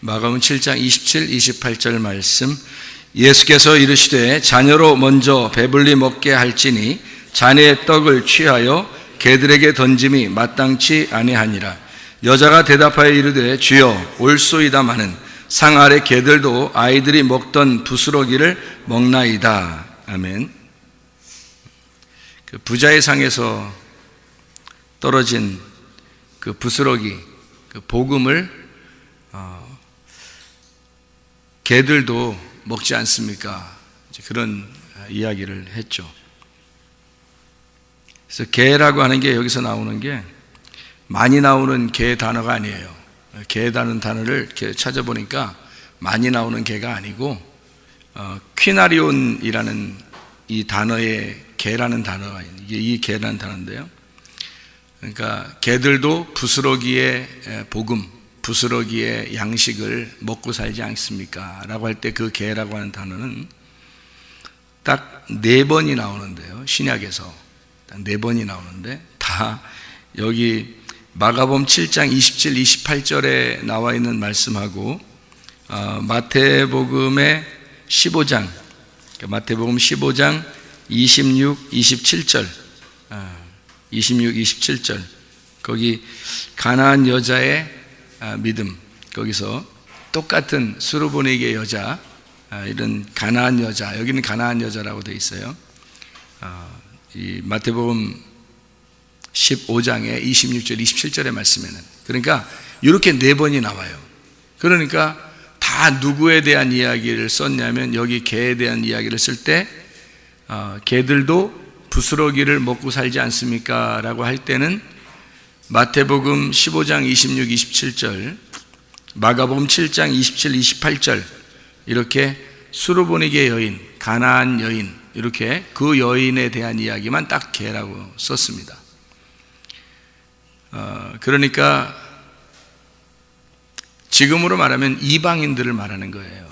마가복음 7장 27, 28절 말씀. 예수께서 이르시되 자녀로 먼저 배불리 먹게 할지니 자녀의 떡을 취하여 개들에게 던짐이 마땅치 아니하니라. 여자가 대답하여 이르되 주여 올소이다마는 상 아래 개들도 아이들이 먹던 부스러기를 먹나이다. 아멘. 그 부자의 상에서 떨어진 그 부스러기, 그 복음을 개들도 먹지 않습니까? 그런 이야기를 했죠. 그래서 개라고 하는 게 여기서 나오는 게 많이 나오는 개 단어가 아니에요. 개라는 단어를 이렇게 찾아보니까 많이 나오는 개가 아니고 퀴나리온이라는 이 단어에 개라는 단어가 있는, 이게 이 개라는 단어인데요. 그러니까 개들도 부스러기의 복음, 부스러기의 양식을 먹고 살지 않습니까? 라고 할 때 그 개라고 하는 단어는 딱 4번이 나오는데요. 신약에서 딱 4번이 나오는데 다 여기 마가복음 7장 27, 28절에 나와 있는 말씀하고 마태복음의 15장, 마태복음 15장 26, 27절, 26, 27절 거기 가나안 여자의 믿음, 거기서 똑같은 수르보니게 여자, 이런 가나안 여자, 여기는 가나안 여자라고 되어 있어요. 이 마태복음 15장의 26절, 27절의 말씀에는, 그러니까 이렇게 4번이 나와요. 그러니까 다 누구에 대한 이야기를 썼냐면 여기 개에 대한 이야기를 쓸 때 개들도 부스러기를 먹고 살지 않습니까? 라고 할 때는 마태복음 15장 26, 27절, 마가복음 7장 27, 28절 이렇게 수르보니게 여인, 가나안 여인, 이렇게 그 여인에 대한 이야기만 딱 개라고 썼습니다. 그러니까 지금으로 말하면 이방인들을 말하는 거예요.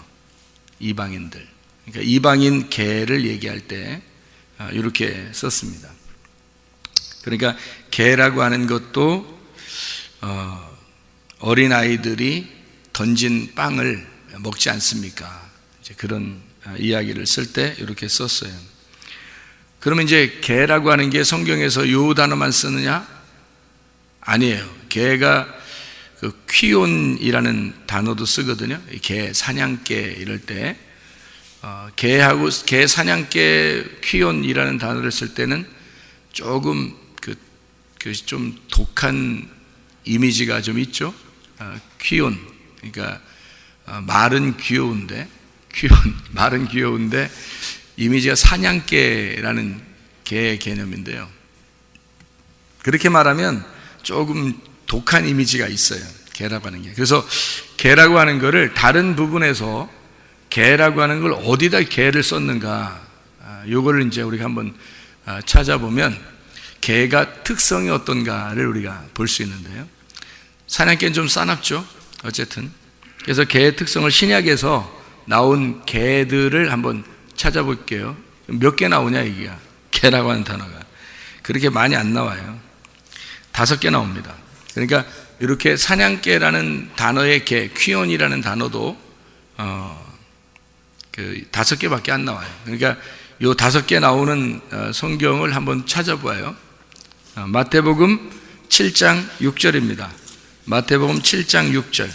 이방인들. 그러니까 이방인 개를 얘기할 때 이렇게 썼습니다. 그러니까 개라고 하는 것도 어린아이들이 던진 빵을 먹지 않습니까? 이제 그런 이야기를 쓸 때 이렇게 썼어요. 그러면 이제 개라고 하는 게 성경에서 요 단어만 쓰느냐? 아니에요. 개가 그 퀴온이라는 단어도 쓰거든요. 개, 사냥개 이럴 때 개하고 개, 사냥개, 퀴온이라는 단어를 쓸 때는 조금 좀 독한 이미지가 좀 있죠. 퀴온, 그러니까 말은 귀여운데, 말은 귀여운데 이미지가 사냥개라는 개의 개념인데요. 그렇게 말하면 조금 독한 이미지가 있어요. 개라고 하는 게. 그래서 개라고 하는 거를 다른 부분에서 개라고 하는 걸 어디다 개를 썼는가, 요거를 이제 우리가 한번 찾아보면 개가 특성이 어떤가를 우리가 볼 수 있는데요. 사냥개는 좀 싸납죠. 어쨌든. 그래서 개의 특성을 신약에서 나온 개들을 한번 찾아볼게요. 몇 개 나오냐 이게 개라고 하는 단어가. 그렇게 많이 안 나와요. 5개 나옵니다. 그러니까 이렇게 사냥개라는 단어의 개, 퀴온이라는 단어도 5개밖에 안 나와요. 그러니까 요 5개 나오는 성경을 한번 찾아봐요. 마태복음 7장 6절입니다. 마태복음 7장 6절.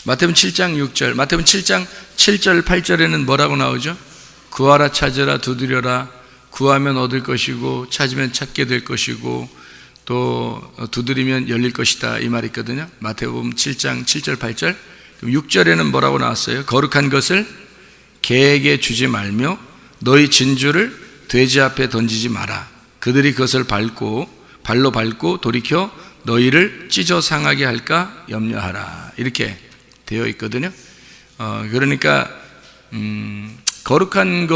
마태복음 7장 6절. 마태복음 7장 7절 8절에는 뭐라고 나오죠? 구하라, 찾으라, 두드려라. 구하면 얻을 것이고 찾으면 찾게 될 것이고 또 두드리면 열릴 것이다, 이 말이 있거든요. 마태복음 7장 7절 8절. 6절에는 뭐라고 나왔어요? 거룩한 것을 개에게 주지 말며 너희 진주를 돼지 앞에 던지지 마라. 그들이 그것을 발로 밟고 돌이켜 너희를 찢어 상하게 할까 염려하라. 이렇게 되어 있거든요. 그러니까 거룩한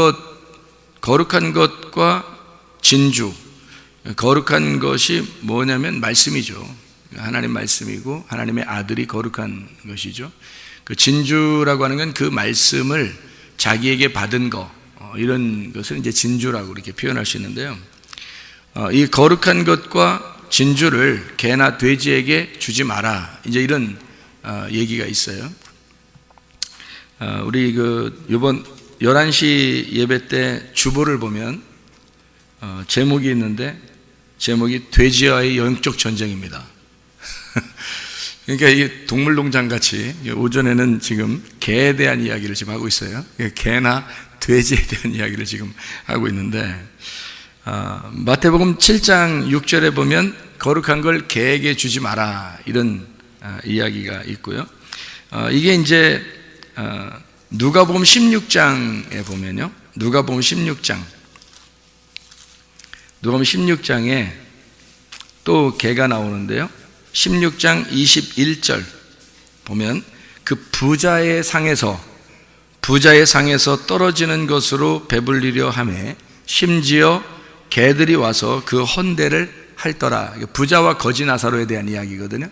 것과 진주, 거룩한 것이 뭐냐면 말씀이죠. 하나님 말씀이고 하나님의 아들이 거룩한 것이죠. 그 진주라고 하는 건 그 말씀을 자기에게 받은 거, 이런 것을 이제 진주라고 이렇게 표현할 수 있는데요. 이 거룩한 것과 진주를 개나 돼지에게 주지 마라. 이제 이런 얘기가 있어요. 우리 이번 11시 예배 때 주보를 보면 제목이 있는데 제목이 돼지와의 영적 전쟁입니다. 그러니까 이게 동물농장 같이 오전에는 지금 개에 대한 이야기를 지금 하고 있어요. 개나 돼지에 대한 이야기를 지금 하고 있는데 마태복음 7장 6절에 보면 거룩한 걸 개에게 주지 마라 이런 이야기가 있고요. 이게 이제 누가복음 16장에 보면요. 누가복음 16장에 또 개가 나오는데요. 16장 21절 보면 그 부자의 상에서 떨어지는 것으로 배불리려 하매 심지어 개들이 와서 그 헌대를 핥더라. 부자와 거지 나사로에 대한 이야기거든요.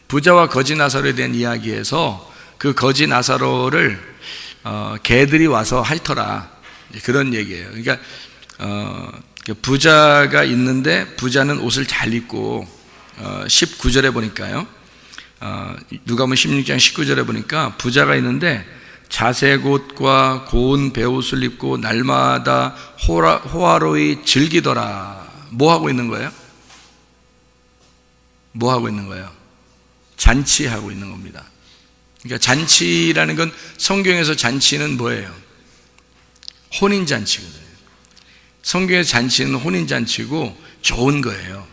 부자와 거지 나사로에 대한 이야기에서 그 거지 나사로를 개들이 와서 핥더라. 그런 얘기예요. 그러니까 부자가 있는데 부자는 옷을 잘 입고 19절에 보니까요. 누가복음 16장 19절에 보니까 부자가 있는데 자색 옷과 고운 베옷을 입고 날마다 호화로이 즐기더라. 뭐 하고 있는 거예요? 뭐 하고 있는 거예요? 잔치하고 있는 겁니다. 그러니까 잔치라는 건 성경에서 잔치는 뭐예요? 혼인잔치거든요. 성경의 잔치는 혼인잔치고 좋은 거예요,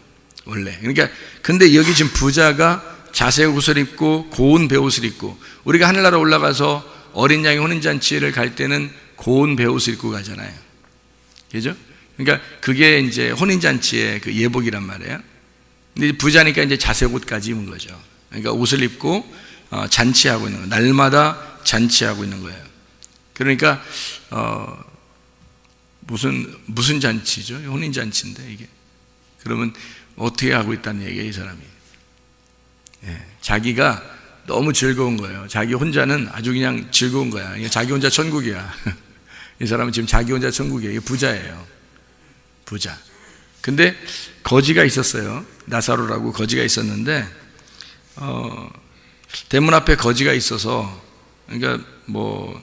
원래. 그러니까 근데 여기 지금 부자가 자색 옷을 입고 고운 베옷을 입고, 우리가 하늘나라 올라가서 어린 양의 혼인잔치를 갈 때는 고운 베옷을 입고 가잖아요. 그죠? 그러니까 그게 이제 혼인잔치의 그 예복이란 말이에요. 근데 부자니까 이제 자색 옷까지 입은 거죠. 그러니까 옷을 입고 잔치하고 있는 거예요. 날마다 잔치하고 있는 거예요. 그러니까 무슨 잔치죠? 혼인잔치인데 이게. 그러면 어떻게 하고 있다는 얘기예요, 이 사람이. 자기가 너무 즐거운 거예요. 자기 혼자는 아주 그냥 즐거운 거야. 자기 혼자 천국이야. 이 사람은 지금 자기 혼자 천국이에요. 이게 부자예요. 부자. 근데 거지가 있었어요. 나사로라고 거지가 있었는데 대문 앞에 거지가 있어서, 그러니까 뭐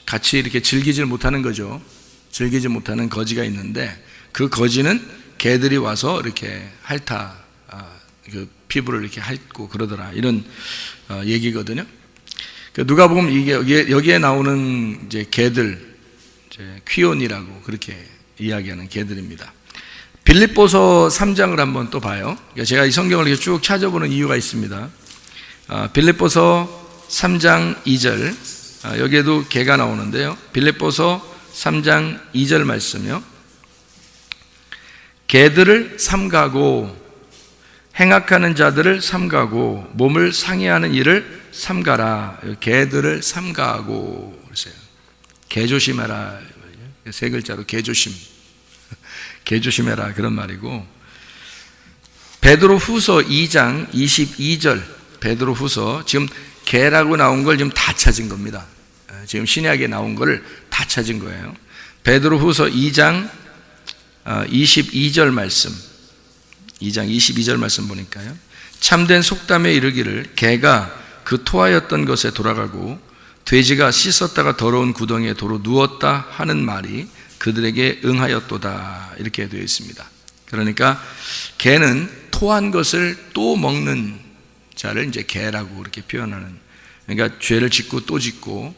같이 이렇게 즐기질 못하는 거죠. 즐기지 못하는 거지가 있는데 그 거지는 개들이 와서 이렇게 핥아 그 피부를 이렇게 핥고 그러더라. 이런 얘기거든요. 누가복음 여기에 나오는 이제 개들, 이제 퀴온이라고 그렇게 이야기하는 개들입니다. 빌립보서 3장을 한번 또 봐요. 그러니까 제가 이 성경을 이렇게 쭉 찾아보는 이유가 있습니다. 빌립보서 3장 2절, 여기에도 개가 나오는데요. 빌립보서 3장 2절 말씀이요. 개들을 삼가고 행악하는 자들을 삼가고 몸을 상해하는 일을 삼가라. 개들을 삼가고 그러세요. 개 조심해라. 세 글자로 개조심. 개조심해라 그런 말이고, 베드로 후서 2장 22절, 베드로 후서, 지금 개라고 나온 걸 지금 다 찾은 겁니다. 지금 신약에 나온 걸 다 찾은 거예요. 베드로 후서 2장 22절 말씀, 2장 22절 말씀 보니까요. 참된 속담에 이르기를 개가 그 토하였던 것에 돌아가고 돼지가 씻었다가 더러운 구덩이에 도로 누웠다 하는 말이 그들에게 응하였도다. 이렇게 되어 있습니다. 그러니까 개는 토한 것을 또 먹는 자를 이제 개라고 이렇게 표현하는, 그러니까 죄를 짓고 또 짓고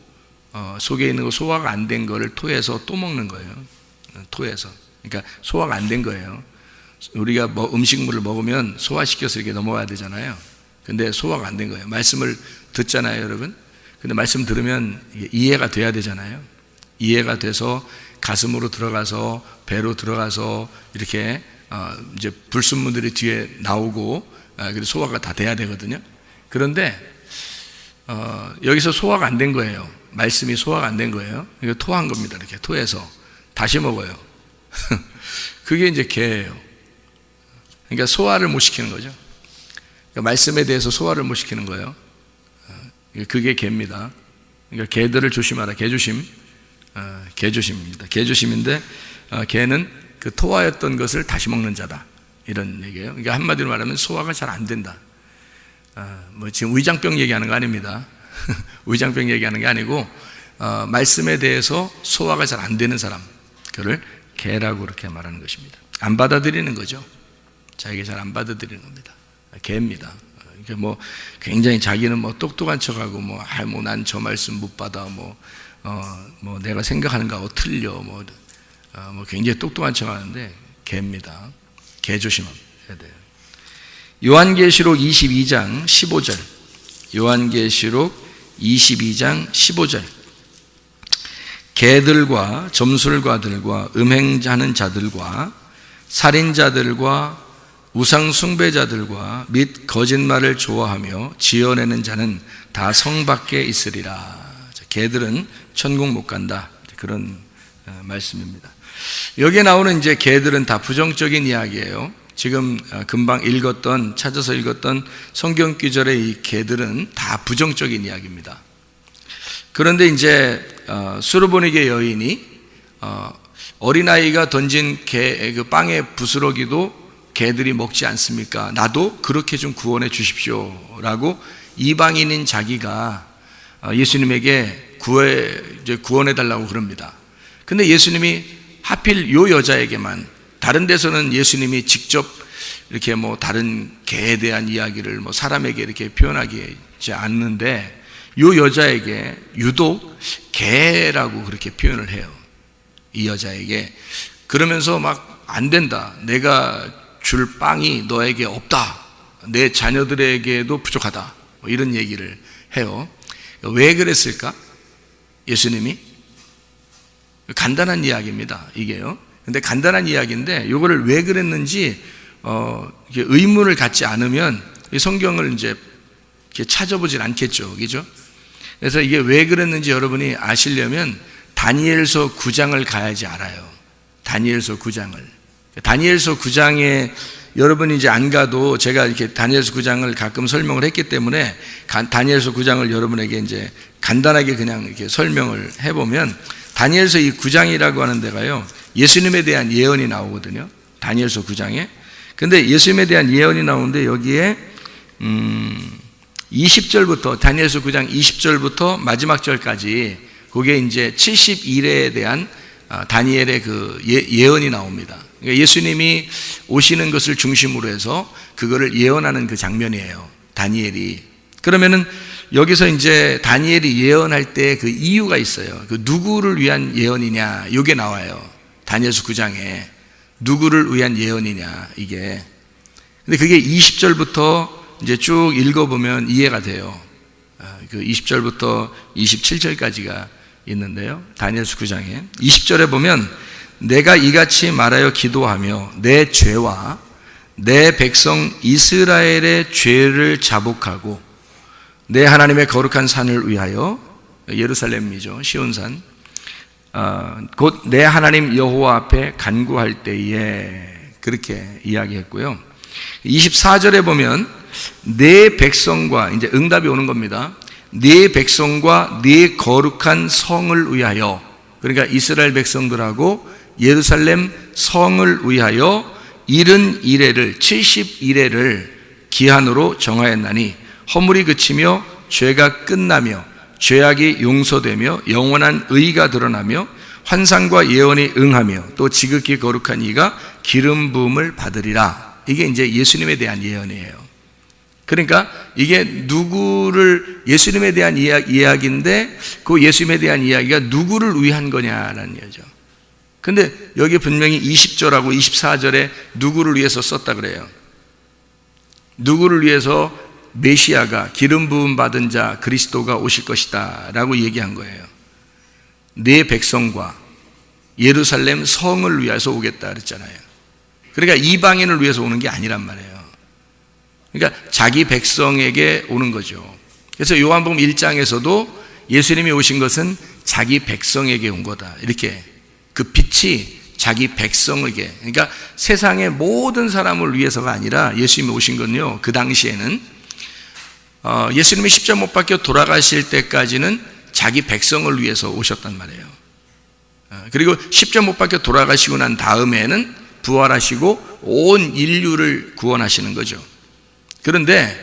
속에 있는 거 소화가 안 된 거를 토해서 또 먹는 거예요. 토해서. 그러니까 소화가 안 된 거예요. 우리가 음식물을 먹으면 소화시켜서 이렇게 넘어가야 되잖아요. 근데 소화가 안 된 거예요. 말씀을 듣잖아요, 여러분. 근데 말씀 들으면 이해가 돼야 되잖아요. 이해가 돼서 가슴으로 들어가서 배로 들어가서 이렇게 이제 불순물들이 뒤에 나오고 그래서 소화가 다 돼야 되거든요. 그런데 여기서 소화가 안 된 거예요. 말씀이 소화가 안 된 거예요. 이거 토한 겁니다. 이렇게 토해서 다시 먹어요. 그게 이제 개예요. 그러니까 소화를 못 시키는 거죠. 그러니까 말씀에 대해서 소화를 못 시키는 거예요. 그게 개입니다. 그러니까 개들을 조심하라. 개조심. 개조심입니다. 개조심인데 개는 그 토하였던 것을 다시 먹는 자다. 이런 얘기예요. 그러니까 한마디로 말하면 소화가 잘 안 된다. 뭐 지금 위장병 얘기하는 거 아닙니다. 위장병 얘기하는 게 아니고 말씀에 대해서 소화가 잘 안 되는 사람, 그를 개라고 그렇게 말하는 것입니다. 안 받아들이는 거죠. 자기가 잘 안 받아들이는 겁니다. 개입니다. 그러니까 뭐 굉장히 자기는 뭐 똑똑한 척하고 난 저 말씀 못 받아 뭐 내가 생각하는 거하고 틀려 뭐 굉장히 똑똑한 척하는데 개입니다. 개 조심해야 돼요. 요한계시록 22장 15절. 요한계시록 22장 15절. 개들과 점술가들과 음행하는 자들과 살인자들과 우상 숭배자들과 및 거짓말을 좋아하며 지어내는 자는 다 성 밖에 있으리라. 개들은 천국 못 간다. 그런 말씀입니다. 여기에 나오는 이제 개들은 다 부정적인 이야기예요. 지금 금방 찾아서 읽었던 성경 구절의 이 개들은 다 부정적인 이야기입니다. 그런데 이제 수르보니게 여인이 어린아이가 던진 그 빵의 부스러기도 개들이 먹지 않습니까? 나도 그렇게 좀 구원해 주십시오 라고 이방인인 자기가 예수님에게 구원해 달라고 그럽니다. 근데 예수님이 하필 요 여자에게만, 다른 데서는 예수님이 직접 이렇게 다른 개에 대한 이야기를 사람에게 이렇게 표현하지 않는데 요 여자에게 유독 개라고 그렇게 표현을 해요. 이 여자에게. 그러면서 안 된다. 내가 줄 빵이 너에게 없다. 내 자녀들에게도 부족하다. 이런 얘기를 해요. 왜 그랬을까? 예수님이? 간단한 이야기입니다. 이게요. 근데 간단한 이야기인데 이거를 왜 그랬는지 의문을 갖지 않으면 이 성경을 이제 찾아보질 않겠죠. 그죠? 그래서 이게 왜 그랬는지 여러분이 아시려면 다니엘서 9장을 가야지 알아요. 다니엘서 9장을. 다니엘서 9장에 여러분이 이제 안 가도 제가 이렇게 다니엘서 9장을 가끔 설명을 했기 때문에 다니엘서 9장을 여러분에게 이제 간단하게 그냥 이렇게 설명을 해보면 다니엘서 이 9장이라고 하는 데가요, 예수님에 대한 예언이 나오거든요. 다니엘서 9장에. 근데 예수님에 대한 예언이 나오는데 여기에 20절부터 다니엘서 9장 20절부터 마지막 절까지 그게 이제 70일에 대한 다니엘의 그 예언이 나옵니다. 그러니까 예수님이 오시는 것을 중심으로 해서 그거를 예언하는 그 장면이에요. 다니엘이. 그러면은 여기서 이제 다니엘이 예언할 때 그 이유가 있어요. 그 누구를 위한 예언이냐, 이게 나와요. 다니엘서 9장에 누구를 위한 예언이냐, 이게. 근데 그게 20절부터 이제 쭉 읽어보면 이해가 돼요. 그 20절부터 27절까지가 있는데요. 다니엘서 9장에 20절에 보면 내가 이같이 말하여 기도하며 내 죄와 내 백성 이스라엘의 죄를 자복하고 내 하나님의 거룩한 산을 위하여, 예루살렘이죠, 시온산, 곧 내 하나님 여호와 앞에 간구할 때에, 그렇게 이야기했고요. 24절에 보면 네 백성과, 이제 응답이 오는 겁니다. 네 백성과 네 거룩한 성을 위하여, 그러니까 이스라엘 백성들하고 예루살렘 성을 위하여 71회를 71회를 기한으로 정하였나니 허물이 그치며 죄가 끝나며 죄악이 용서되며 영원한 의가 드러나며 환상과 예언이 응하며 또 지극히 거룩한 이가 기름 부음을 받으리라. 이게 이제 예수님에 대한 예언이에요. 그러니까 이게 누구를, 예수님에 대한 이야기인데 그 예수님에 대한 이야기가 누구를 위한 거냐라는 거죠. 근데 여기 분명히 20절하고 24절에 누구를 위해서 썼다 그래요. 누구를 위해서? 메시아가, 기름 부음 받은 자 그리스도가 오실 것이다 라고 얘기한 거예요. 네 백성과 예루살렘 성을 위해서 오겠다 그랬잖아요. 그러니까 이방인을 위해서 오는 게 아니란 말이에요. 그러니까 자기 백성에게 오는 거죠. 그래서 요한복음 1장에서도 예수님이 오신 것은 자기 백성에게 온 거다, 이렇게. 그 빛이 자기 백성에게, 그러니까 세상의 모든 사람을 위해서가 아니라 예수님이 오신 건요, 그 당시에는 예수님이 십자가 못 박혀 돌아가실 때까지는 자기 백성을 위해서 오셨단 말이에요. 그리고 십자가 못 박혀 돌아가시고 난 다음에는 부활하시고 온 인류를 구원하시는 거죠. 그런데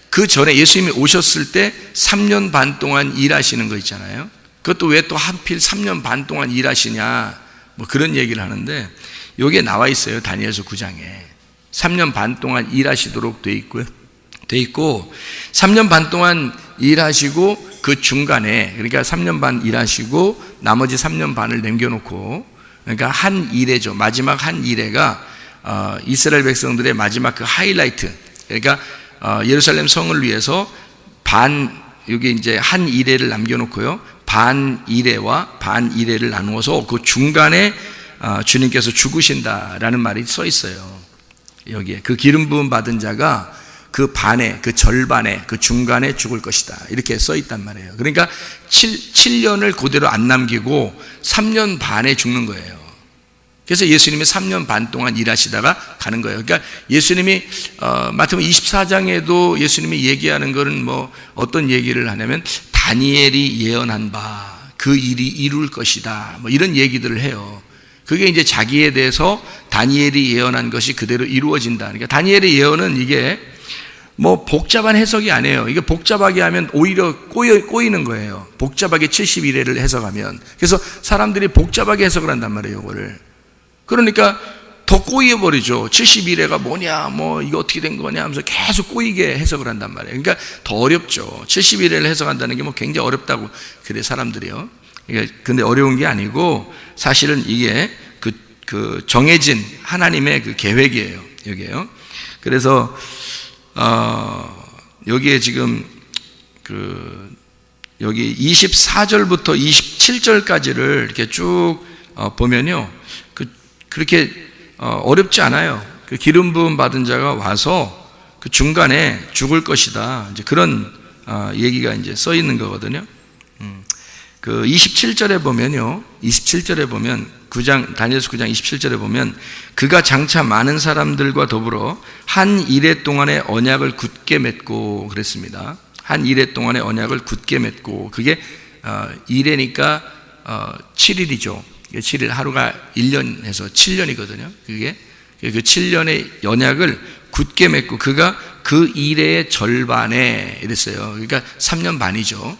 그 전에 예수님이 오셨을 때 3년 반 동안 일하시는 거 있잖아요. 그것도 왜 또 하필 3년 반 동안 일하시냐, 뭐 그런 얘기를 하는데, 여기에 나와 있어요. 다니엘서 9장에 3년 반 동안 일하시도록 돼 있고 3년 반 동안 일하시고 그 중간에, 그러니까 3년 반 일하시고 나머지 3년 반을 남겨놓고, 그러니까 한 이레죠. 마지막 한 이레가 이스라엘 백성들의 마지막 그 하이라이트, 그러니까 예루살렘 성을 위해서 여기 이제 한 이레를 남겨놓고요, 반 이레와 반 이레를 나누어서 그 중간에 주님께서 죽으신다라는 말이 써 있어요. 여기에 그 기름 부음 받은 자가 그 반에, 그 절반에, 그 중간에 죽을 것이다, 이렇게 써 있단 말이에요. 그러니까 7년을 그대로 안 남기고 3년 반에 죽는 거예요. 그래서 예수님이 3년 반 동안 일하시다가 가는 거예요. 그러니까 예수님이 마태복음 24장에도 예수님이 얘기하는 거는 뭐 어떤 얘기를 하냐면, 다니엘이 예언한 바 그 일이 이룰 것이다, 뭐 이런 얘기들을 해요. 그게 이제 자기에 대해서 다니엘이 예언한 것이 그대로 이루어진다. 그러니까 다니엘의 예언은 이게 뭐 복잡한 해석이 아니에요. 이게 복잡하게 하면 오히려 꼬이는 거예요. 복잡하게 71회를 해석하면. 그래서 사람들이 복잡하게 해석을 한단 말이에요, 이거를. 그러니까 더 꼬여버리죠. 71회가 뭐냐, 뭐 이거 어떻게 된 거냐 하면서 계속 꼬이게 해석을 한단 말이에요. 그러니까 더 어렵죠. 71회를 해석한다는 게 뭐 굉장히 어렵다고 그래, 사람들이요. 근데 어려운 게 아니고 사실은 이게 그 정해진 하나님의 그 계획이에요, 여기에요. 그래서 여기에 지금 여기 24절부터 27절까지를 이렇게 쭉 보면요, 그렇게 어렵지 않아요. 그 기름 부음 받은 자가 와서 그 중간에 죽을 것이다, 이제 그런 얘기가 이제 써 있는 거거든요. 그 27절에 보면요, 27절에 보면 다니엘서 9장 27절에 보면, 그가 장차 많은 사람들과 더불어 한 이레 동안의 언약을 굳게 맺고 그랬습니다. 한 이레 동안의 언약을 굳게 맺고, 그게 이레니까 7일이죠. 7일, 하루가 1년에서 7년이거든요. 그게 그 7년의 언약을 굳게 맺고, 그가 그 이레의 절반에 이랬어요. 그러니까 3년 반이죠.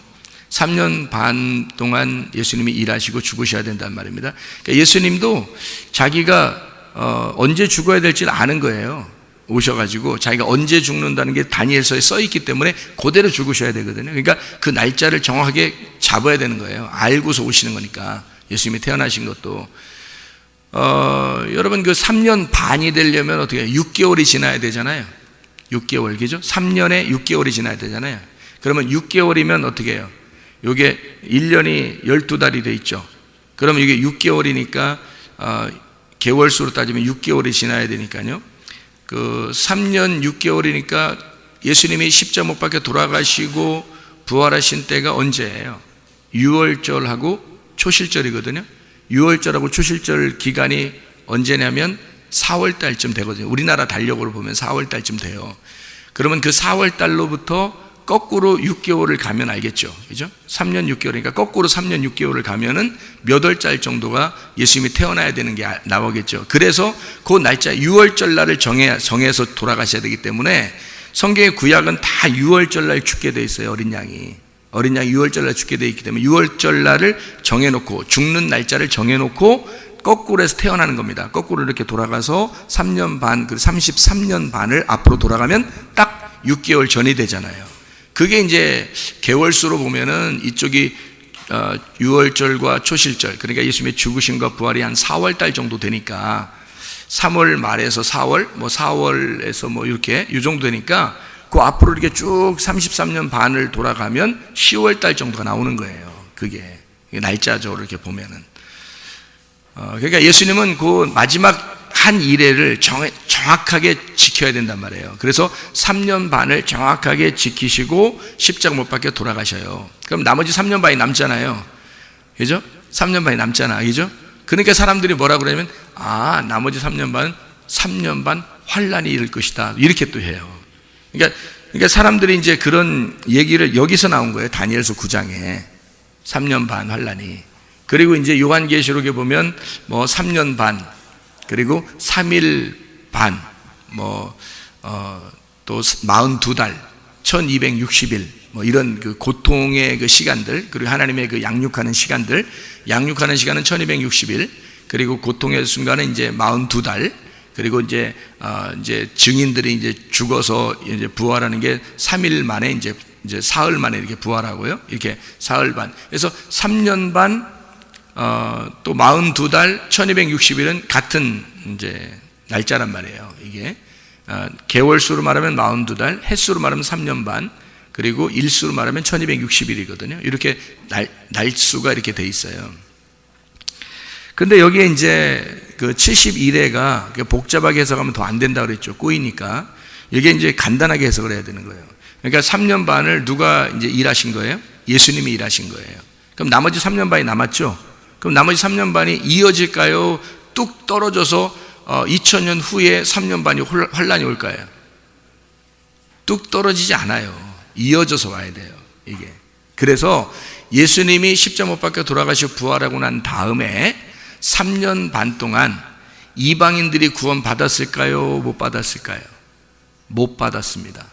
3년 반 동안 예수님이 일하시고 죽으셔야 된단 말입니다. 그러니까 예수님도 자기가 언제 죽어야 될지를 아는 거예요. 오셔가지고 자기가 언제 죽는다는 게 다니엘서에 써 있기 때문에 그대로 죽으셔야 되거든요. 그러니까 그 날짜를 정확하게 잡아야 되는 거예요. 알고서 오시는 거니까. 예수님이 태어나신 것도 여러분, 그 3년 반이 되려면 어떻게 해요? 6개월이 지나야 되잖아요. 6개월, 그죠? 3년에 6개월이 지나야 되잖아요. 그러면 6개월이면 어떻게 해요? 요게 1년이 12달이 돼 있죠. 그러면 이게 6개월이니까 개월수로 따지면 6개월이 지나야 되니까요. 그 3년 6개월이니까 예수님이 십자 못 박혀 돌아가시고 부활하신 때가 언제예요? 6월절하고 초실절이거든요. 6월절하고 초실절 기간이 언제냐면 4월달쯤 되거든요. 우리나라 달력으로 보면 4월달쯤 돼요. 그러면 그 4월달로부터 거꾸로 6개월을 가면 알겠죠, 그죠? 3년 6개월이니까 거꾸로 3년 6개월을 가면은 몇 월달 정도가 예수님이 태어나야 되는 게 나오겠죠. 그래서 그 날짜 6월절 날을 정해서 돌아가셔야 되기 때문에 성경의 구약은 다 6월절 날 죽게 돼 있어요. 어린 양이 6월절 날 죽게 돼 있기 때문에 6월절 날을 정해놓고, 죽는 날짜를 정해놓고 거꾸로 해서 태어나는 겁니다. 거꾸로 이렇게 돌아가서 3년 반, 그리고 33년 반을 앞으로 돌아가면 딱 6개월 전이 되잖아요. 그게 이제 개월수로 보면은 이쪽이 6월절과 초실절, 그러니까 예수님의 죽으심과 부활이 한 4월달 정도 되니까 3월 말에서 4월, 뭐 4월에서 뭐 이렇게 이 정도 되니까 그 앞으로 이렇게 쭉 33년 반을 돌아가면 10월달 정도가 나오는 거예요. 그게 날짜적으로 이렇게 보면은. 그러니까 예수님은 그 마지막 한 이래를 정확하게 지켜야 된단 말이에요. 그래서 3년 반을 정확하게 지키시고 십자가 못 박혀 돌아가셔요. 그럼 나머지 3년 반이 남잖아요, 그죠? 3년 반이 남잖아, 그죠? 그러니까 사람들이 뭐라 그러냐면, 나머지 3년 반 환란이 이를 것이다, 이렇게 또 해요. 그러니까 사람들이 이제 그런 얘기를 여기서 나온 거예요. 다니엘서 9장에 3년 반 환란이. 그리고 이제 요한계시록에 보면 뭐 3년 반, 그리고 3일 반, 또 42달, 1260일, 이런 그 고통의 그 시간들, 그리고 하나님의 그 양육하는 시간은 1260일, 그리고 고통의 순간은 이제 42달, 그리고 이제 증인들이 이제 죽어서 이제 부활하는 게 3일 만에 이제 사흘 만에 이렇게 부활하고요. 이렇게 사흘 반. 그래서 3년 반, 또 42달, 1260일은 같은 이제 날짜란 말이에요. 이게 개월수로 말하면 42달, 햇수로 말하면 3년 반, 그리고 일수로 말하면 1260일이거든요. 이렇게 날수가 이렇게 돼 있어요. 근데 여기에 이제 그 70일에가 복잡하게 해석하면 더 안 된다고 그랬죠. 꼬이니까. 이게 이제 간단하게 해석을 해야 되는 거예요. 그러니까 3년 반을 누가 이제 일하신 거예요? 예수님이 일하신 거예요. 그럼 나머지 3년 반이 남았죠? 그럼 나머지 3년 반이 이어질까요? 뚝 떨어져서 2000년 후에 3년 반이 환란이 올까요? 뚝 떨어지지 않아요. 이어져서 와야 돼요. 이게. 그래서 예수님이 십자가 못 박혀 돌아가시고 부활하고 난 다음에 3년 반 동안 이방인들이 구원 받았을까요? 못 받았을까요? 못 받았습니다.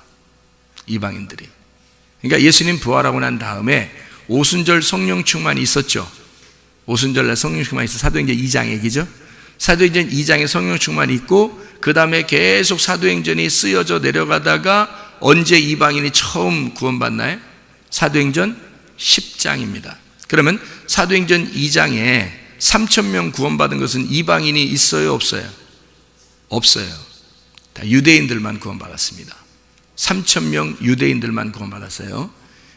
이방인들이. 그러니까 예수님 부활하고 난 다음에 오순절 성령 충만이 있었죠. 오순절날 성령 충만이 있어. 사도행전 2장 얘기죠. 사도행전 2장에 성령 충만이 있고, 그 다음에 계속 사도행전이 쓰여져 내려가다가 언제 이방인이 처음 구원받나요? 사도행전 10장입니다. 그러면 사도행전 2장에 3,000명 구원받은 것은 이방인이 있어요, 없어요? 없어요. 다 유대인들만 구원받았습니다. 3,000명 유대인들만 구원받았어요.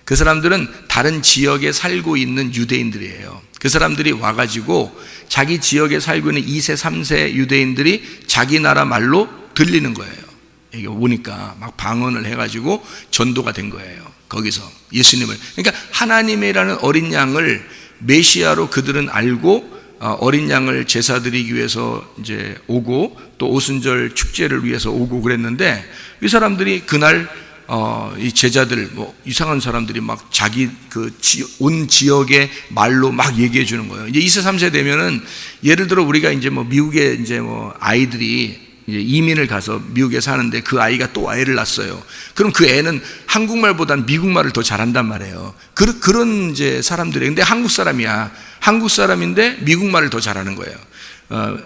그 사람들은 다른 지역에 살고 있는 유대인들이에요. 그 사람들이 와가지고 자기 지역에 살고 있는 2세, 3세 유대인들이 자기 나라 말로 들리는 거예요. 여기 오니까 막 방언을 해가지고 전도가 된 거예요. 거기서 예수님을. 그러니까 하나님이라는 어린 양을 메시아로 그들은 알고 어린 양을 제사 드리기 위해서 이제 오고, 또 오순절 축제를 위해서 오고 그랬는데, 이 사람들이 그날 이 제자들 이상한 사람들이 막 자기 온 지역의 말로 막 얘기해 주는 거예요. 이제 2세 3세 되면은, 예를 들어 우리가 이제 미국에 이제 아이들이 이제 이민을 가서 미국에 사는데 그 아이가 또 아이를 낳았어요. 그럼 그 애는 한국말보다는 미국말을 더 잘한단 말이에요. 그런 이제 사람들이. 근데 한국 사람이야. 한국 사람인데 미국말을 더 잘하는 거예요.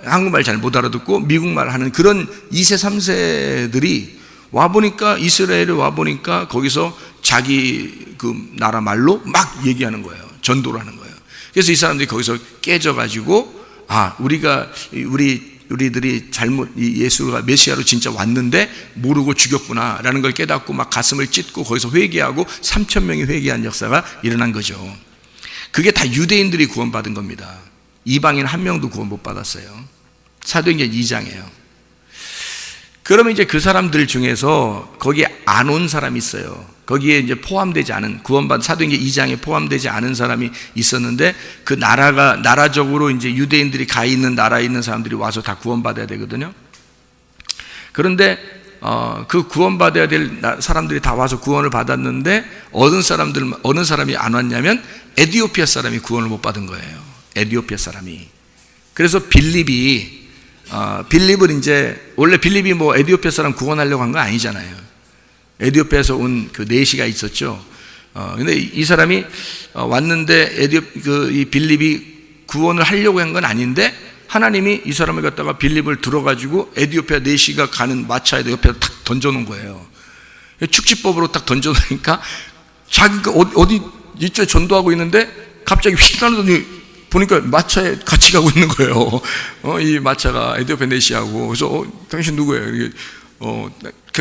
한국말 잘 못 알아듣고 미국말 하는 그런 2세 3세들이 와보니까, 이스라엘에 와보니까 거기서 자기 그 나라 말로 막 얘기하는 거예요. 전도를 하는 거예요. 그래서 이 사람들이 거기서 깨져가지고, 우리들이 잘못, 예수가 메시아로 진짜 왔는데 모르고 죽였구나 라는 걸 깨닫고 막 가슴을 찢고 거기서 회개하고 3,000명이 회개한 역사가 일어난 거죠. 그게 다 유대인들이 구원받은 겁니다. 이방인 한 명도 구원 못 받았어요. 사도행전 2장이에요. 그러면 이제 그 사람들 중에서 거기에 안 온 사람이 있어요. 거기에 이제 포함되지 않은, 사도행전 2장에 포함되지 않은 사람이 있었는데, 그 나라적으로 이제 유대인들이 가 있는 나라에 있는 사람들이 와서 다 구원받아야 되거든요. 그런데 그 구원받아야 될 사람들이 다 와서 구원을 받았는데, 어느 사람이 안 왔냐면 에티오피아 사람이 구원을 못 받은 거예요. 에티오피아 사람이. 그래서 빌립은 이제, 원래 빌립이 에티오피아 사람 구원하려고 한 거 아니잖아요. 에티오피아에서 온 그 내시가 있었죠. 근데 이 사람이 왔는데 이 빌립이 구원을 하려고 한 건 아닌데, 하나님이 이 사람을 갖다가 빌립을 들어가지고 에티오피아 내시가 가는 마차에다 옆에 탁 던져놓은 거예요. 축지법으로 딱 던져놓으니까 자기가 어디 이쪽에 전도하고 있는데 갑자기 휙 나르더니 보니까 마차에 같이 가고 있는 거예요. 이 마차가 에티오피아 내시하고. 그래서 당신 누구예요?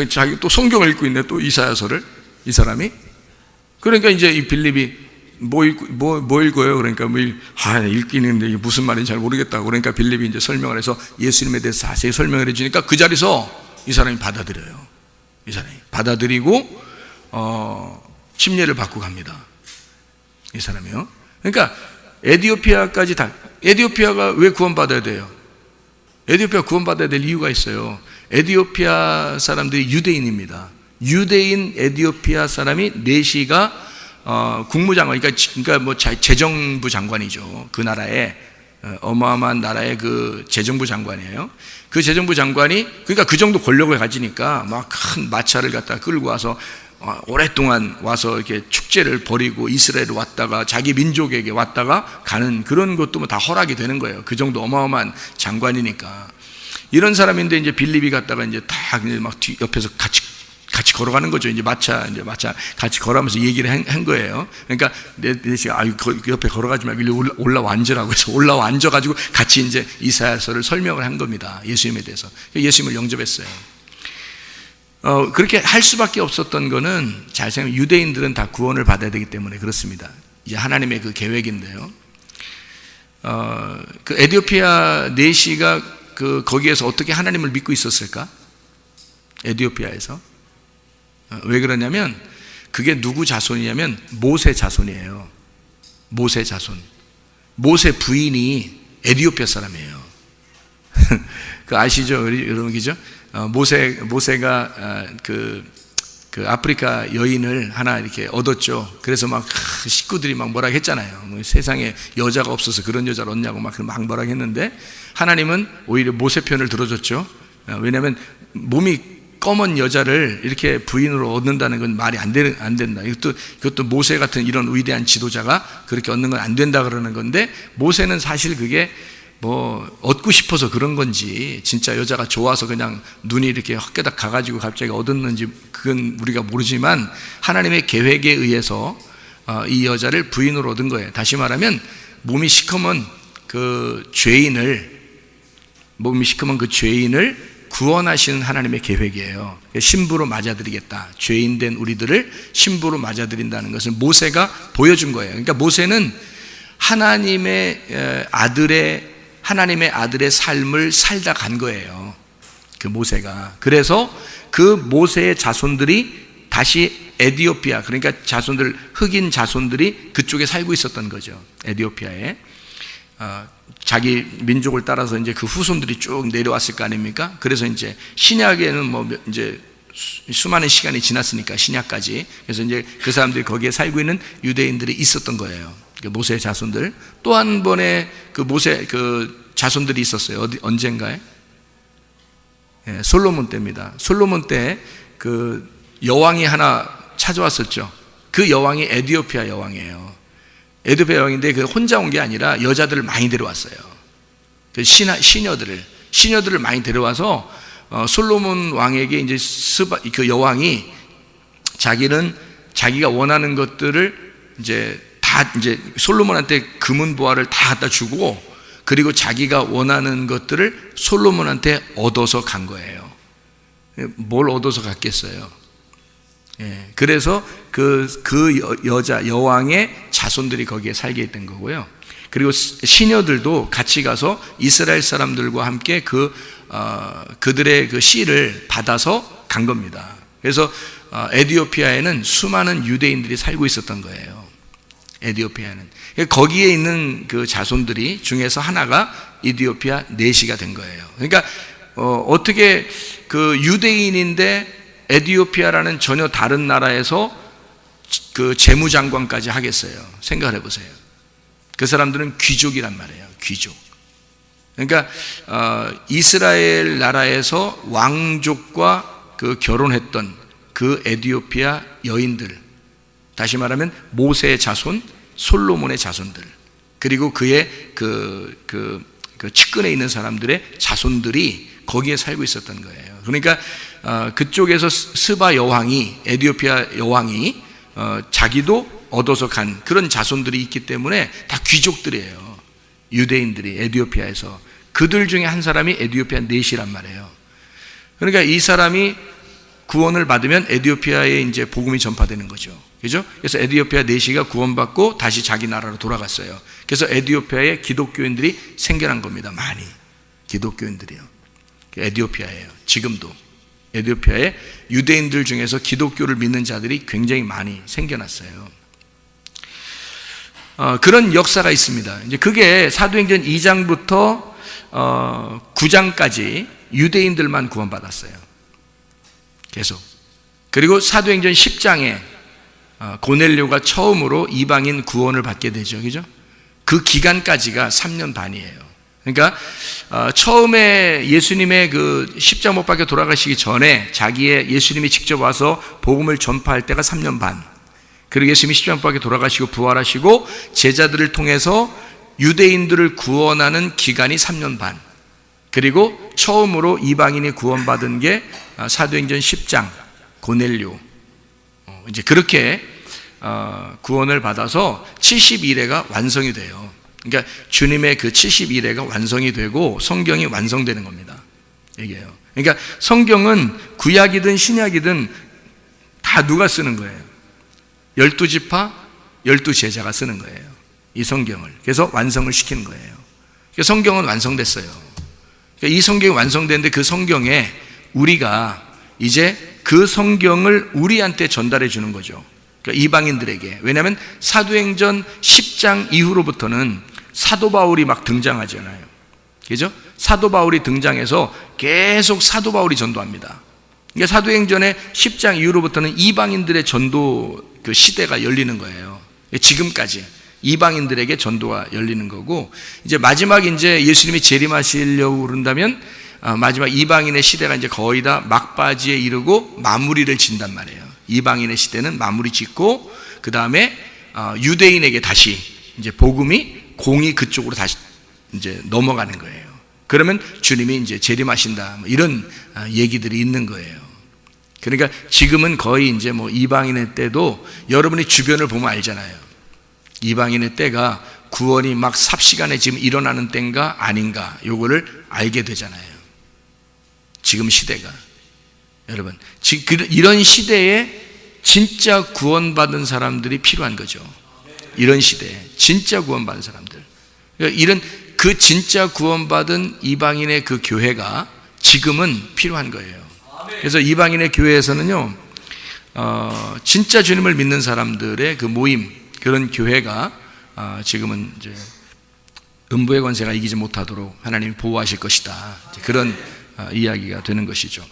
자기 또 성경을 읽고 있네, 또 이사야서를, 이 사람이. 그러니까 이제 이 빌립이 뭐 읽어요? 그러니까 읽긴 했는데 이게 무슨 말인지 잘 모르겠다고. 그러니까 빌립이 이제 설명을 해서 예수님에 대해서 자세히 설명을 해주니까 그 자리에서 이 사람이 받아들여요. 이 사람이 받아들이고 침례를 받고 갑니다. 이 사람이요. 그러니까 에티오피아까지 에티오피아가 왜 구원받아야 돼요? 에티오피아 구원받아야 될 이유가 있어요. 에티오피아 사람들이 유대인입니다. 유대인 에티오피아 사람이 내시가 국무장관, 그러니까 재정부 장관이죠. 그 나라에 어마어마한 나라의 그 재정부 장관이에요. 그 재정부 장관이 그러니까 그 정도 권력을 가지니까 막 큰 마차를 갖다 끌고 와서 오랫동안 와서 이렇게 축제를 벌이고 이스라엘에 왔다가 자기 민족에게 왔다가 가는 그런 것도 뭐 다 허락이 되는 거예요. 그 정도 어마어마한 장관이니까. 이런 사람인데 이제 빌립이 갔다가 이제 다 막 옆에서 같이 걸어가는 거죠. 이제 마차 같이 걸어가면서 얘기를 한 거예요. 그러니까 내시가 옆에 걸어가지 말고 일로 올라와 앉으라고 해서 올라와 앉아가지고 같이 이제 이사야서를 설명을 한 겁니다. 예수님에 대해서. 예수님을 영접했어요. 그렇게 할 수밖에 없었던 거는 잘 생각하면 유대인들은 다 구원을 받아야 되기 때문에 그렇습니다. 이제 하나님의 그 계획인데요. 그 에디오피아 내시가 거기에서 어떻게 하나님을 믿고 있었을까? 에디오피아에서. 왜 그러냐면 그게 누구 자손이냐면 모세 자손이에요. 모세 자손. 모세 부인이 에디오피아 사람이에요. 그 아시죠? 여러분 그죠? 모세가 그 아프리카 여인을 하나 이렇게 얻었죠. 그래서 막 식구들이 막 뭐라 했잖아요. 뭐 세상에 여자가 없어서 그런 여자를 얻냐고 막 뭐라 했는데 하나님은 오히려 모세 편을 들어줬죠. 왜냐하면 몸이 검은 여자를 이렇게 부인으로 얻는다는 건 말이 안 된다. 이것도 모세 같은 이런 위대한 지도자가 그렇게 얻는 건 안 된다 그러는 건데 모세는 사실 그게 뭐 얻고 싶어서 그런 건지 진짜 여자가 좋아서 그냥 눈이 이렇게 헛개닥 가가지고 갑자기 얻었는지 그건 우리가 모르지만 하나님의 계획에 의해서 이 여자를 부인으로 얻은 거예요. 다시 말하면 몸이 시커먼 그 죄인을 구원하시는 하나님의 계획이에요. 신부로 맞아들이겠다. 죄인된 우리들을 신부로 맞아들인다는 것을 모세가 보여준 거예요. 그러니까 모세는 하나님의 아들의 삶을 살다 간 거예요. 그 모세가. 그래서 그 모세의 자손들이 다시 에디오피아, 그러니까 흑인 자손들이 그쪽에 살고 있었던 거죠. 에디오피아에. 자기 민족을 따라서 이제 그 후손들이 쭉 내려왔을 거 아닙니까? 그래서 이제 신약에는 뭐 이제 수많은 시간이 지났으니까 신약까지. 그래서 이제 그 사람들이 거기에 살고 있는 유대인들이 있었던 거예요. 모세의 자손들. 또 한 번의 그 모세 그 자손들이 있었어요. 언젠가에? 예, 솔로몬 때입니다. 솔로몬 때 그 여왕이 하나 찾아왔었죠. 그 여왕이 에디오피아 여왕이에요. 에디오피아 여왕인데 그 혼자 온 게 아니라 여자들을 많이 데려왔어요. 그 시녀들을 많이 데려와서 솔로몬 왕에게 이제 그 여왕이 자기가 원하는 것들을 이제 솔로몬한테 금은 보화를 다 갖다 주고 그리고 자기가 원하는 것들을 솔로몬한테 얻어서 간 거예요. 뭘 얻어서 갔겠어요? 예, 그래서 여왕의 자손들이 거기에 살게 했던 거고요. 그리고 시녀들도 같이 가서 이스라엘 사람들과 함께 그들의 그 씨를 받아서 간 겁니다. 그래서 에디오피아에는 수많은 유대인들이 살고 있었던 거예요. 에디오피아는. 거기에 있는 그 자손들이 중에서 하나가 에디오피아 내시가 된 거예요. 그러니까 어떻게 그 유대인인데 에디오피아라는 전혀 다른 나라에서 그 재무장관까지 하겠어요? 생각을 해보세요. 그 사람들은 귀족이란 말이에요. 귀족. 그러니까 이스라엘 나라에서 왕족과 그 결혼했던 그 에디오피아 여인들, 다시 말하면 모세의 자손, 솔로몬의 자손들, 그리고 그의 그 측근에 있는 사람들의 자손들이 거기에 살고 있었던 거예요. 그러니까 그쪽에서 스바 여왕이, 에디오피아 여왕이 자기도 얻어서 간 그런 자손들이 있기 때문에 다 귀족들이에요. 유대인들이 에디오피아에서. 그들 중에 한 사람이 에디오피아 내시란 말이에요. 그러니까 이 사람이 구원을 받으면 에디오피아에 이제 복음이 전파되는 거죠. 그죠? 그래서 에디오피아 내시가 구원받고 다시 자기 나라로 돌아갔어요. 그래서 에디오피아에 기독교인들이 생겨난 겁니다. 많이. 기독교인들이요. 에디오피아예요. 지금도. 에디오피아에 유대인들 중에서 기독교를 믿는 자들이 굉장히 많이 생겨났어요. 그런 역사가 있습니다. 이제 그게 사도행전 2장부터 9장까지 유대인들만 구원받았어요. 계속. 그리고 사도행전 10장에 고넬료가 처음으로 이방인 구원을 받게 되죠. 그죠? 그 기간까지가 3년 반이에요. 그러니까 처음에 예수님의 그 십자가 못 박혀 돌아가시기 전에 자기의 예수님이 직접 와서 복음을 전파할 때가 3년 반. 그리고 예수님이 십자가 못 박혀 돌아가시고 부활하시고 제자들을 통해서 유대인들을 구원하는 기간이 3년 반. 그리고 처음으로 이방인이 구원받은 게 사도행전 10장 고넬료. 이제 그렇게 구원을 받아서 70일에가 완성이 돼요. 그러니까 주님의 그 70일에가 완성이 되고 성경이 완성되는 겁니다. 이게요. 그러니까 성경은 구약이든 신약이든 다 누가 쓰는 거예요? 12지파, 12제자가 쓰는 거예요. 이 성경을. 그래서 완성을 시키는 거예요. 그러니까 성경은 완성됐어요. 그러니까 이 성경이 완성됐는데 그 성경에 우리가 이제 그 성경을 우리한테 전달해 주는 거죠. 그러니까 이방인들에게. 왜냐하면 사도행전 10장 이후로부터는 사도 바울이 막 등장하잖아요. 그죠? 사도 바울이 등장해서 계속 사도 바울이 전도합니다. 그러니까 사도행전의 10장 이후로부터는 이방인들의 전도 그 시대가 열리는 거예요. 지금까지 이방인들에게 전도가 열리는 거고, 이제 마지막 이제 예수님이 재림하시려고 그런다면 마지막 이방인의 시대가 이제 거의 다 막바지에 이르고 마무리를 진단 말이에요. 이방인의 시대는 마무리 짓고 그 다음에 유대인에게 다시 이제 복음이 공이 그쪽으로 다시 이제 넘어가는 거예요. 그러면 주님이 이제 재림하신다, 뭐 이런 얘기들이 있는 거예요. 그러니까 지금은 거의 이제 뭐 이방인의 때도 여러분이 주변을 보면 알잖아요. 이방인의 때가 구원이 막 삽시간에 지금 일어나는 때인가 아닌가, 요거를 알게 되잖아요. 지금 시대가. 여러분, 지금 이런 시대에 진짜 구원받은 사람들이 필요한 거죠. 이런 시대에 진짜 구원받은 사람들. 그러니까 이런 그 진짜 구원받은 이방인의 그 교회가 지금은 필요한 거예요. 그래서 이방인의 교회에서는요, 진짜 주님을 믿는 사람들의 그 모임, 그런 교회가 지금은 이제 음부의 권세가 이기지 못하도록 하나님이 보호하실 것이다. 그런 이야기가 되는 것이죠.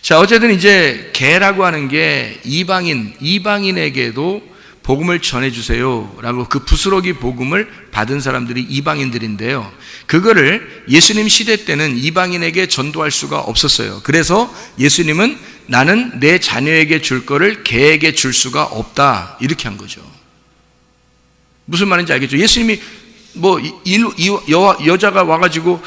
자, 어쨌든 이제 개라고 하는 게 이방인에게도 복음을 전해주세요 라고 그 부스러기 복음을 받은 사람들이 이방인들인데요, 그거를 예수님 시대 때는 이방인에게 전도할 수가 없었어요. 그래서 예수님은 나는 내 자녀에게 줄 거를 개에게 줄 수가 없다, 이렇게 한 거죠. 무슨 말인지 알겠죠? 예수님이 뭐 여자가 와가지고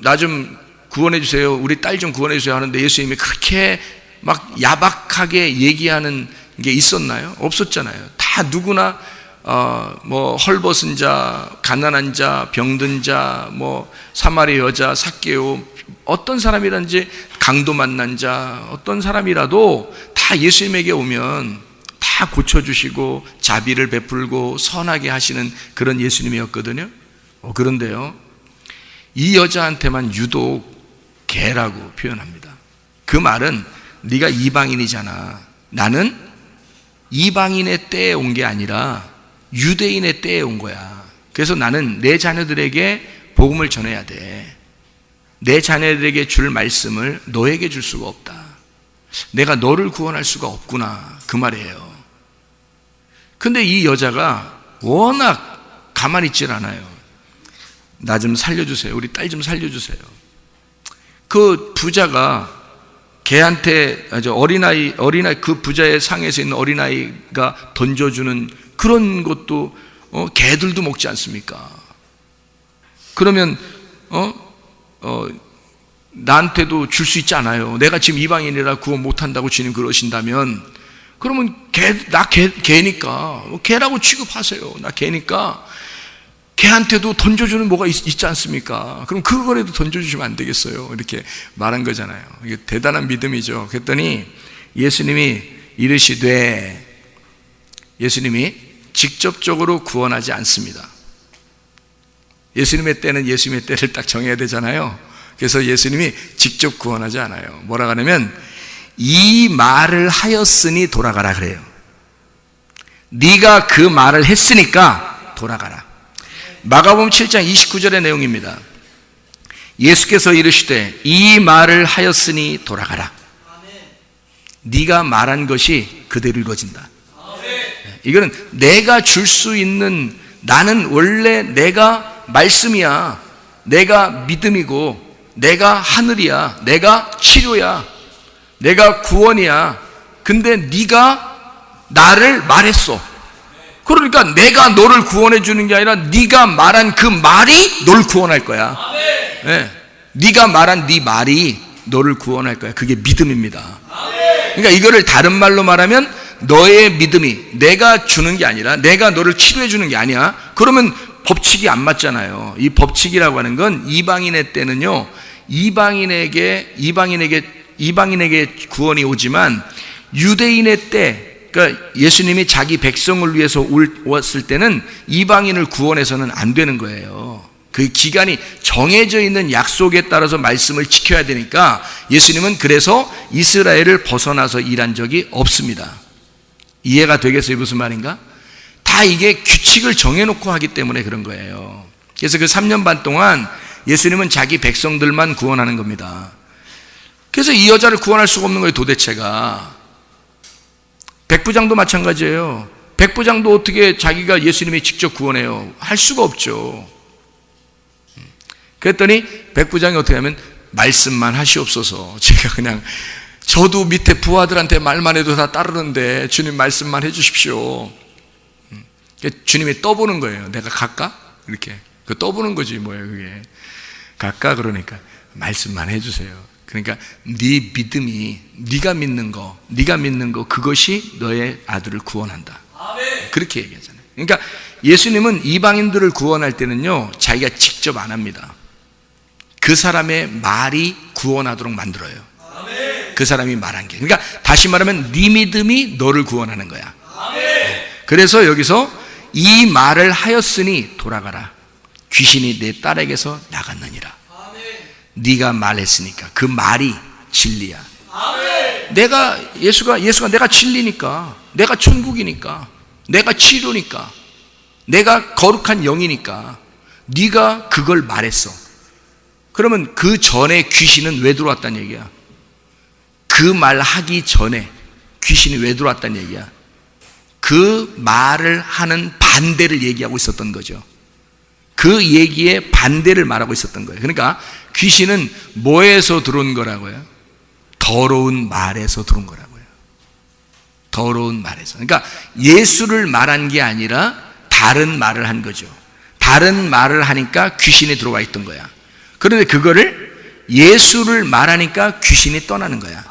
나 좀 구원해 주세요, 우리 딸 좀 구원해 주세요 하는데 예수님이 그렇게 막 야박하게 얘기하는 게 있었나요? 없었잖아요. 다 누구나 뭐 헐벗은 자, 가난한 자, 병든 자, 뭐 사마리 여자, 삭개오, 어떤 사람이든지 강도 만난 자, 어떤 사람이라도 다 예수님에게 오면 다 고쳐주시고 자비를 베풀고 선하게 하시는 그런 예수님이었거든요. 그런데요, 이 여자한테만 유독 개라고 표현합니다. 그 말은 네가 이방인이잖아. 나는 이방인의 때에 온 게 아니라 유대인의 때에 온 거야. 그래서 나는 내 자녀들에게 복음을 전해야 돼. 내 자녀들에게 줄 말씀을 너에게 줄 수가 없다. 내가 너를 구원할 수가 없구나, 그 말이에요. 근데 이 여자가 워낙 가만히 있질 않아요. 나 좀 살려주세요, 우리 딸 좀 살려주세요. 그 부자가 걔한테 어린아이 그 부자의 상에서 있는 어린아이가 던져주는 그런 것도 개들도 먹지 않습니까? 그러면 나한테도 줄 수 있지 않아요? 내가 지금 이방인이라 구원 못한다고 주님 그러신다면, 그러면 나 개니까 개라고 취급하세요. 나 개니까 걔한테도 던져주는 뭐가 있지 않습니까? 그럼 그거라도 던져주시면 안 되겠어요? 이렇게 말한 거잖아요. 이게 대단한 믿음이죠. 그랬더니 예수님이 이르시되, 예수님이 직접적으로 구원하지 않습니다. 예수님의 때는 예수님의 때를 딱 정해야 되잖아요. 그래서 예수님이 직접 구원하지 않아요. 뭐라 하냐면 이 말을 하였으니 돌아가라 그래요. 네가 그 말을 했으니까 돌아가라. 마가복음 7장 29절의 내용입니다. 예수께서 이르시되 이 말을 하였으니 돌아가라. 네가 말한 것이 그대로 이루어진다. 이거는 내가 줄 수 있는, 나는 원래 내가 말씀이야, 내가 믿음이고, 내가 하늘이야, 내가 치료야, 내가 구원이야. 근데 네가 나를 말했어. 그러니까 내가 너를 구원해 주는 게 아니라 네가 말한 그 말이 너를 구원할 거야. 네. 네가 말한 네 말이 너를 구원할 거야. 그게 믿음입니다. 그러니까 이거를 다른 말로 말하면 너의 믿음이 내가 주는 게 아니라 내가 너를 치료해 주는 게 아니야. 그러면 법칙이 안 맞잖아요. 이 법칙이라고 하는 건 이방인의 때는요, 이방인에게 구원이 오지만 유대인의 때, 그러니까 예수님이 자기 백성을 위해서 왔을 때는 이방인을 구원해서는 안 되는 거예요. 그 기간이 정해져 있는 약속에 따라서 말씀을 지켜야 되니까 예수님은 그래서 이스라엘을 벗어나서 일한 적이 없습니다. 이해가 되겠어요? 무슨 말인가? 다 이게 규칙을 정해놓고 하기 때문에 그런 거예요. 그래서 그 3년 반 동안 예수님은 자기 백성들만 구원하는 겁니다. 그래서 이 여자를 구원할 수가 없는 거예요. 도대체가. 백부장도 마찬가지예요. 백부장도 어떻게 자기가 예수님이 직접 구원해요? 할 수가 없죠. 그랬더니 백부장이 어떻게 하면 말씀만 하시옵소서. 제가 그냥, 저도 밑에 부하들한테 말만 해도 다 따르는데 주님 말씀만 해 주십시오. 주님이 떠보는 거예요. 내가 갈까? 이렇게. 그 떠보는 거지 뭐예요 그게. 갈까? 그러니까 말씀만 해주세요. 그러니까 네 믿음이, 네가 믿는 거 그것이 너의 아들을 구원한다. 그렇게 얘기하잖아요. 그러니까 예수님은 이방인들을 구원할 때는요, 자기가 직접 안 합니다. 그 사람의 말이 구원하도록 만들어요. 그 사람이 말한 게. 그러니까 다시 말하면 네 믿음이 너를 구원하는 거야. 그래서 여기서 이 말을 하였으니 돌아가라. 귀신이 내 딸에게서 나갔느니라. 네가 말했으니까 그 말이 진리야. 예수가 내가 진리니까, 내가 천국이니까, 내가 치료니까, 내가 거룩한 영이니까 네가 그걸 말했어. 그러면 그 전에 귀신은 왜 들어왔다는 얘기야? 그 말 하기 전에 귀신이 왜 들어왔다는 얘기야? 그 말을 하는 반대를 얘기하고 있었던 거죠. 그 얘기의 반대를 말하고 있었던 거예요. 그러니까 귀신은 뭐에서 들어온 거라고요? 더러운 말에서 들어온 거라고요. 더러운 말에서. 그러니까 예수를 말한 게 아니라 다른 말을 한 거죠. 다른 말을 하니까 귀신이 들어와 있던 거야. 그런데 그거를 예수를 말하니까 귀신이 떠나는 거야.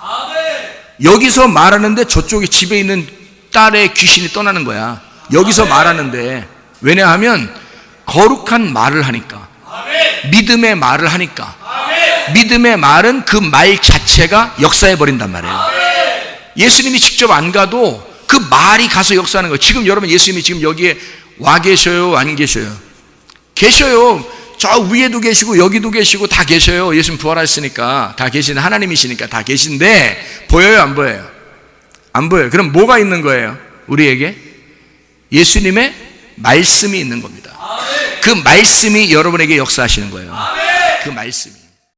여기서 말하는데 저쪽에 집에 있는 딸의 귀신이 떠나는 거야. 여기서 말하는데. 왜냐하면 거룩한 말을 하니까, 믿음의 말을 하니까. 믿음의 말은 그 말 자체가 역사해 버린단 말이에요. 예수님이 직접 안 가도 그 말이 가서 역사하는 거예요. 지금 여러분, 예수님이 지금 여기에 와 계셔요? 안 계셔요? 계셔요. 저 위에도 계시고 여기도 계시고 다 계셔요. 예수님 부활하셨으니까 다 계시는 하나님이시니까 다 계신데 보여요? 안 보여요? 안 보여요. 그럼 뭐가 있는 거예요? 우리에게 예수님의 말씀이 있는 겁니다. 그 말씀이 여러분에게 역사하시는 거예요. 그 말씀이.